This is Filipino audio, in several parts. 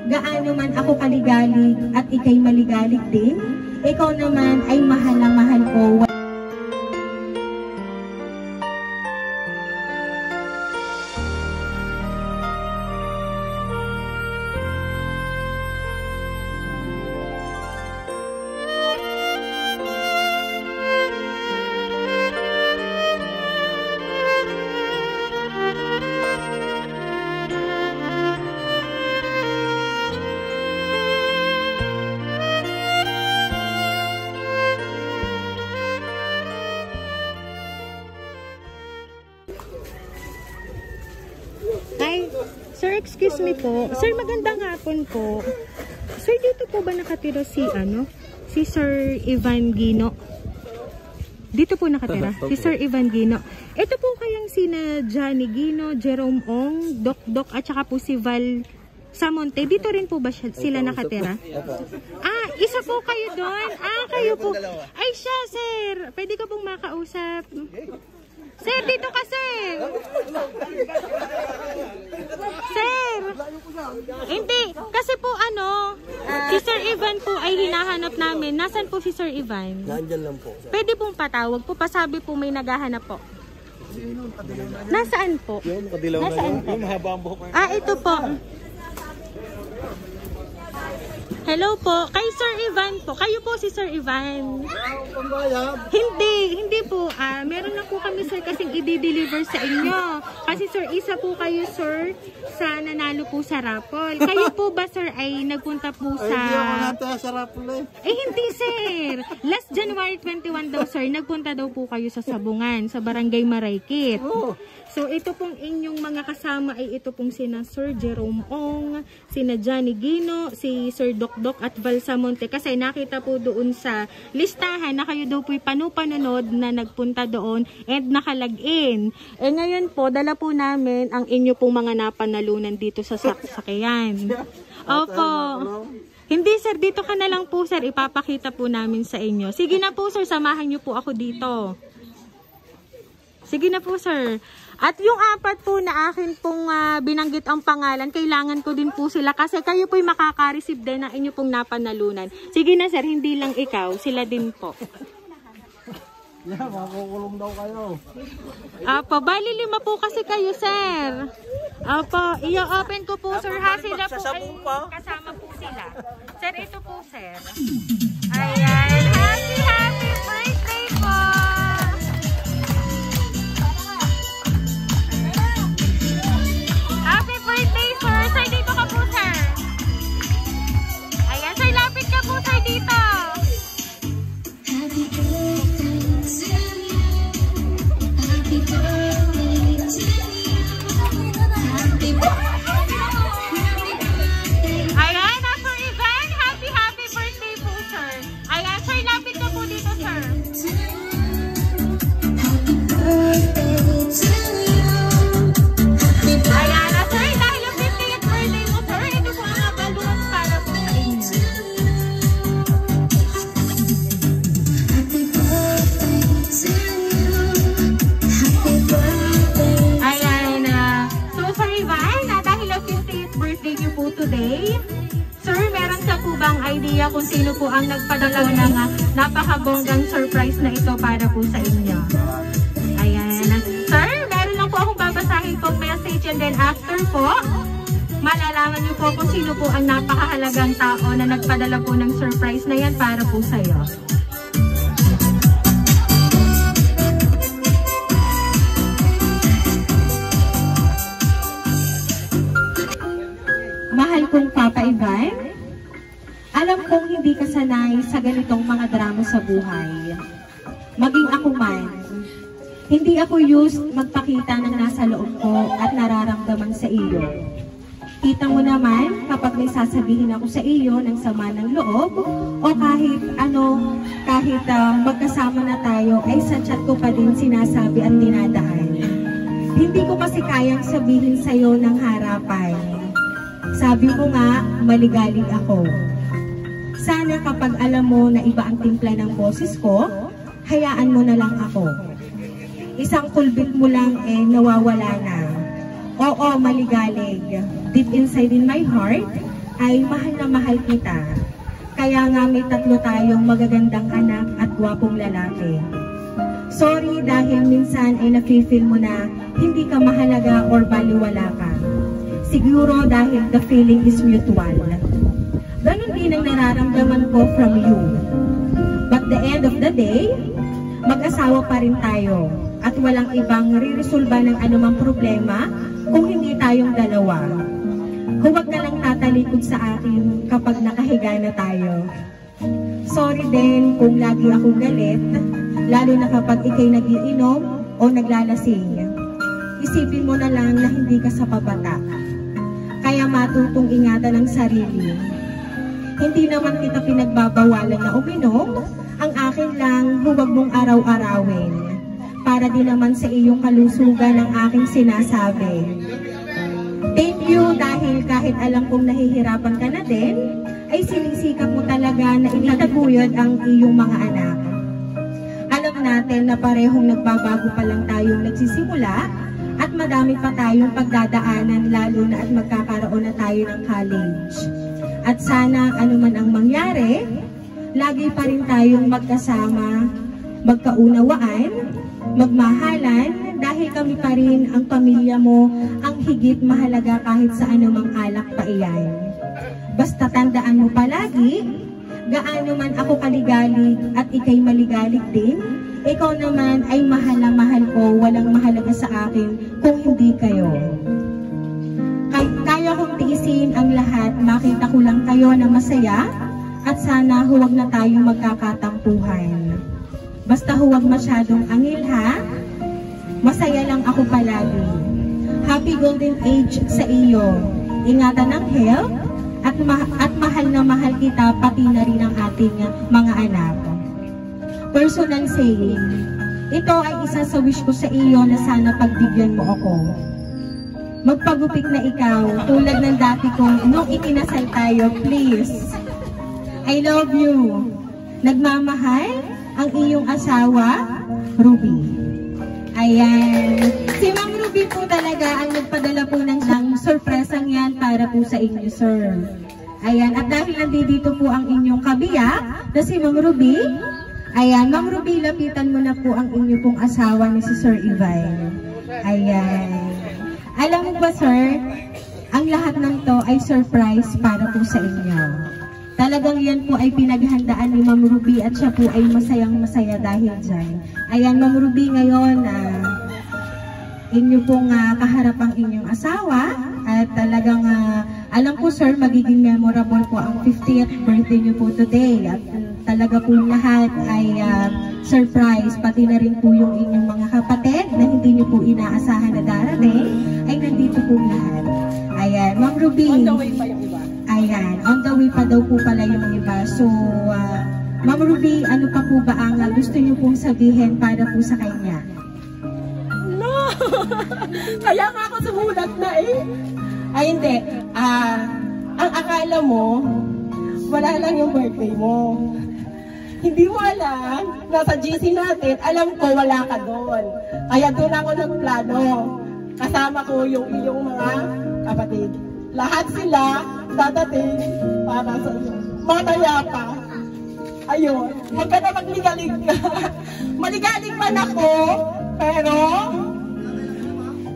gaano man ako kaligalig at ikay maligalig din, ikaw naman ay mahal na mahal ko. Ay, sir, excuse me po. Sir, magandang hapon po. Sir, dito po ba nakatira si Sir Ivan Gino? Dito po nakatira si Sir Ivan Gino. Ito po kayang sina Johnny Gino, Jerome Ong, Doc at saka po si Val Samonte. Dito rin po ba sila nakatira? Ah, isa po kayo doon. Ah, kayo po. Ay siya, sir. Pwede ka pong makausap. Sir, dito ka, sir. Sir. Hindi. Kasi po si Sir Ivan po ay hinahanap namin. Nasaan po si Sir Ivan? Nandyan lang po. Pwede pong patawag po. Pasabi po may naghahanap po. Nasaan po? Nasaan po? Ah, ito po. Hello po. Kay Sir Ivan po. Kayo po si Sir Ivan. Hindi po. Meron lang po kami, sir, kasing i-deliver sa inyo. Kasi, sir, isa po kayo, sir, sa nanalo po sa raffle. Kayo po ba, sir, ay nagpunta po sa... Ay, hindi ako nataya sa raffle eh. Hindi, sir. Last January 21 daw, sir, nagpunta daw po kayo sa Sabungan, sa Barangay Maraykit. Oh. So, ito pong inyong mga kasama ay ito pong sina Sir Jerome Ong, sina Johnny Gino, si Sir Doc at Val Samonte. Kasi nakita po doon sa listahan na kayo daw po'y panunod na nagpunta doon and nakalag-in. Eh ngayon po, dala po namin ang inyo pong mga napanalunan dito sa sakyan. Opo. Hindi, sir, dito ka na lang po, sir. Ipapakita po namin sa inyo. Sige na po, sir, samahan niyo po ako dito. Sige na po, sir. At yung apat po na akin pong binanggit ang pangalan, kailangan ko din po sila kasi kayo po'y makaka-receive din ng inyo pong napanalunan. Sige na, sir, hindi lang ikaw, sila din po. Yeah, makukulong daw kayo. Apo, bali 5 po kasi kayo, sir. Apo, i-open ko po, sir, ha? Sila po ay kasama po sila. Sir, ito po, sir. Ayan, happy birthday po! Happy birthday, sir! Sir, dito ka po, sir. Ayan, sir, lapit ka po, sir, dito. Ayan, Sir Ivan, happy birthday po, sir. Ayan, sir, lapit ka po dito, sir. Ayan, sir, dahil yung 50th birthday mo, sir, ito po ang balloons para po sa inyo. Ayan, so Sir Ivan, dahil yung 50th birthday niyo po today, sir, meron ka po bang idea kung sino po ang nagpadala ng napakabonggang surprise na ito para po sa inyo? Ayan. Sir, meron lang po akong babasahin po message and then after po, malalaman niyo po kung sino po ang napakahalagang tao na nagpadala po ng surprise na yan para po sa iyo. Mahal kong Papa Ivan, alam kong hindi ka sanay sa ganitong mga drama sa buhay. Maging ako man, hindi ako used magpakita ng nasa loob ko at nararamdaman sa iyo. Kita mo naman kapag may sasabihin ako sa iyo ng sama ng loob o kahit magkasama na tayo ay sa chat ko pa din sinasabi at dinadaan. Hindi ko kasi kayang sabihin sa iyo ng harapan. Sabi ko nga, maligalig ako. Sana kapag alam mo na iba ang timpla ng boses ko, hayaan mo na lang ako. Isang kulbit mo lang nawawala na. Oo, maligalig. Deep inside in my heart, ay mahal na mahal kita. Kaya nga may 3 tayong magagandang anak at gwapong lalaki. Sorry dahil minsan ay nafe-feel mo na hindi ka mahalaga or baliwala ka. Siguro dahil the feeling is mutual. Ganon din ang nararamdaman ko from you. But the end of the day, mag-asawa pa rin tayo at walang ibang riresolba ng anumang problema kung hindi tayong dalawa. Huwag ka lang tatalikod sa akin kapag nakahiga na tayo. Sorry din kung lagi akong galit, lalo na kapag ikay nagiinom o naglalasing. Isipin mo na lang na hindi ka sa pabata. Kaya matutong ingatan ang sarili. Hindi naman kita pinagbabawalan na uminom, ang akin lang huwag mong araw-arawin. Para din naman sa iyong kalusugan ang aking sinasabi. Thank you dahil kahit alam kong nahihirapan ka na din, ay sinisikap mo talaga na itataguyod ang iyong mga anak. Alam natin na parehong nagbabago pa lang tayong nagsisimula at madami pa tayong pagdadaanan lalo na at magkakaroon na tayo ng college. At sana anuman ang mangyari, lagi pa rin tayong magkasama, magkaunawaan, magmahalan dahil kami pa rin ang pamilya mo ang higit mahalaga kahit sa anumang alak pa iyan. Basta tandaan mo palagi, gaano man ako kaligalig at ikay maligalig din, ikaw naman ay mahal na mahal ko, walang mahalaga sa akin kung hindi kayo. Kaya kong tiisin ang lahat, makita ko lang kayo na masaya at sana huwag na tayong magkakatampuhan. Basta huwag masyadong angil ha, masaya lang ako palagi. Happy golden age sa iyo, ingatan ng health at mahal na mahal kita pati na rin ang ating mga anak. Personal saying, ito ay isa sa wish ko sa iyo na sana pagbigyan mo ako. Magpagupit na ikaw, tulad ng dati kong nung ikinasal tayo, please. I love you. Nagmamahal ang iyong asawa, Ruby. Ayan. Si Ma'am Ruby po talaga ang nagpadala po ng surpresang yan para po sa inyo, sir. Ayan. At dahil nandito po ang inyong kabiyak na si Ma'am Ruby, ayan, Ma'am Ruby, lapitan mo na po ang inyo pong asawa ni si Sir Ivan. Ayan. Alam mo ba, sir, ang lahat ng to ay surprise para po sa inyo. Talagang yan po ay pinaghandaan ni Ma'am Ruby at siya po ay masayang-masaya dahil dyan. Ayan, Ma'am Ruby, ngayon, inyo pong kaharap ang inyong asawa at talagang, alam ko, sir, magiging memorable po ang 50th birthday niyo po today. At talaga po lahat ay surprise, pati na rin po yung inyong mga kapatid na hindi niyo po inaasahan na darating, ay nandito po lahat. Ayan, Ma'am Ruby. On the way pa yung iba. Ayan, on the way pa daw po pala yung iba. So, Ma'am Ruby, ano pa po ba ang gusto niyo pong sabihin para po sa kanya? No! Kaya nga ako sumulat na eh. Ay, hindi. Ang akala mo, wala lang yung birthday mo. Hindi mo alam, nasa GC natin, alam ko wala ka doon. Kaya doon ako nagplano. Kasama ko yung iyong mga kapatid. Lahat sila dadating para sa iyo. Mamaya pa. Ayun, huwag ka na magligalig ka. Maligalig man ako, pero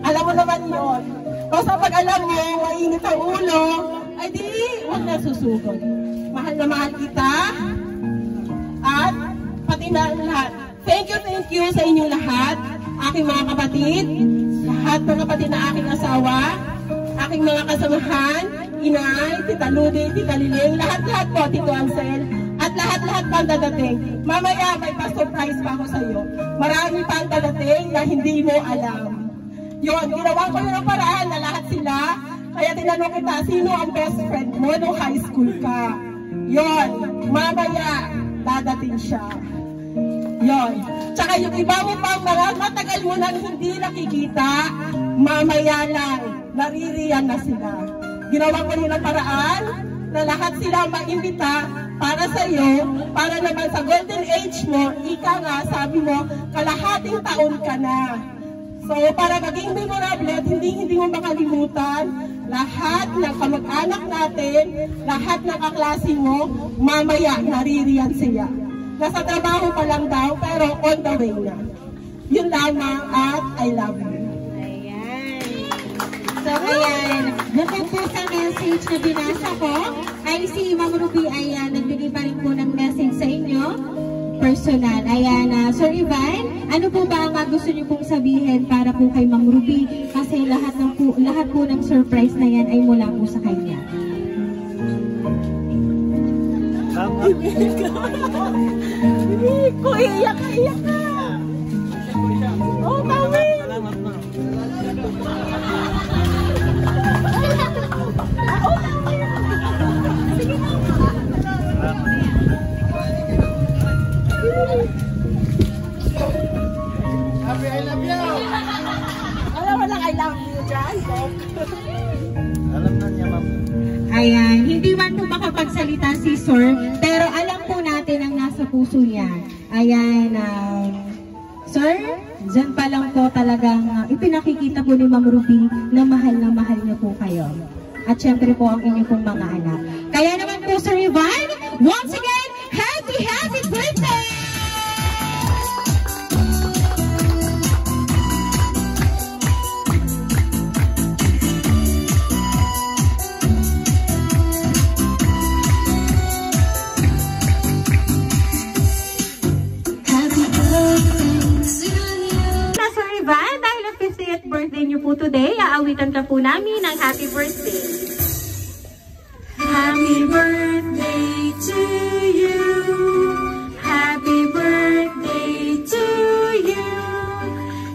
alam mo naman yun. Basta pag alam mo, mainit ang ulo, ay di, huwag na susugod. Mahal na mahal kita. At pati na lahat. Thank you sa inyong lahat. Aking mga kapatid, lahat mga kapatid na aking asawa, aking mga kasamahan, inay, tita Ludi, tita Liling, lahat-lahat po, Tito Ansel, at lahat-lahat pa ang dadating. Mamaya may pa-surprise pa ako sa iyo. Marami pa ang dadating na hindi mo alam. Yun, ginawa ko yun ang paraan na lahat sila. Kaya tinanong kita, sino ang best friend mo nung high school ka? Yun, mamaya, dadating siya. Yun. Tsaka yung iba mo pang mga matagal mo nang hindi nakikita, mamaya lang, naririyan na sila. Ginawa ko yun ang paraan na lahat sila maimbita para sa iyo, para naman sa golden age mo, ika nga, sabi mo, kalahating taon ka na. So, para maging memorable at hindi mo makalimutan lahat ng kamag-anak natin, lahat ng kaklase mo, mamaya naririyan siya. Nasa trabaho pa lang daw, pero on the way na. Yun lamang at I love you. So, ayan, bukod po sa message na binasa ko, ay si Ma'am Ruby ay nagbigay pa rin po ng message sa inyo, personal. Ayan, Sir Ivan, ano po ba ang gusto niyo pong sabihin para po kay Ma'am Ruby? Kasi lahat po ng surprise na yan ay mula po sa kanya. Ko, iyak ka, iyak ka! Oh, mami! Salamat na. Happy I love you! Alam mo lang I love you dyan, Dok. Alam na niya, ma'am. Ayan, hindi man po makapagsalita si Sir, pero alam po natin ang nasa puso niya. Ayan, Sir, dyan pa lang po talagang ipinakikita po ni Ma'am Ruby na mahal niya po kayo. At syempre po ang inyong pong mga anak. Kaya naman po, Sir Ivan, once again, happy birthday! Birthday niyo po today, aawitan ka po namin ng happy birthday. Happy birthday to you. Happy birthday to you.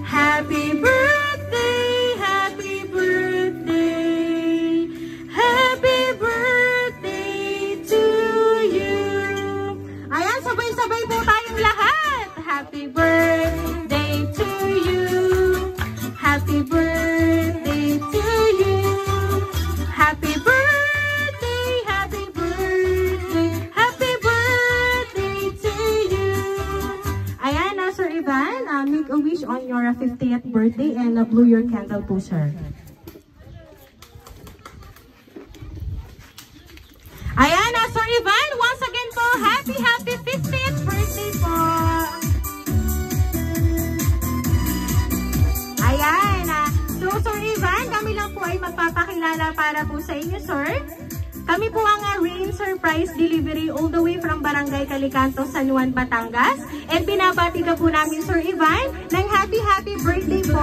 Happy birthday, happy birthday. Happy birthday to you. Ayan, sabay-sabay po tayong lahat. Happy birthday to you. Happy birthday to you. Happy birthday, happy birthday, happy birthday to you. Ayan, Sir Ivan, make a wish on your 50th birthday and blow your candle po, sir. Ayan, Sir Ivan, once again po, happy 50th birthday po. Ayan. So, Sir Ivan, kami lang po ay magpapakilala para po sa inyo, sir. Kami po ang Rain Surprise Delivery all the way from Barangay Calicanto, San Juan, Batangas. And binabati ka po namin, Sir Ivan, ng happy birthday po.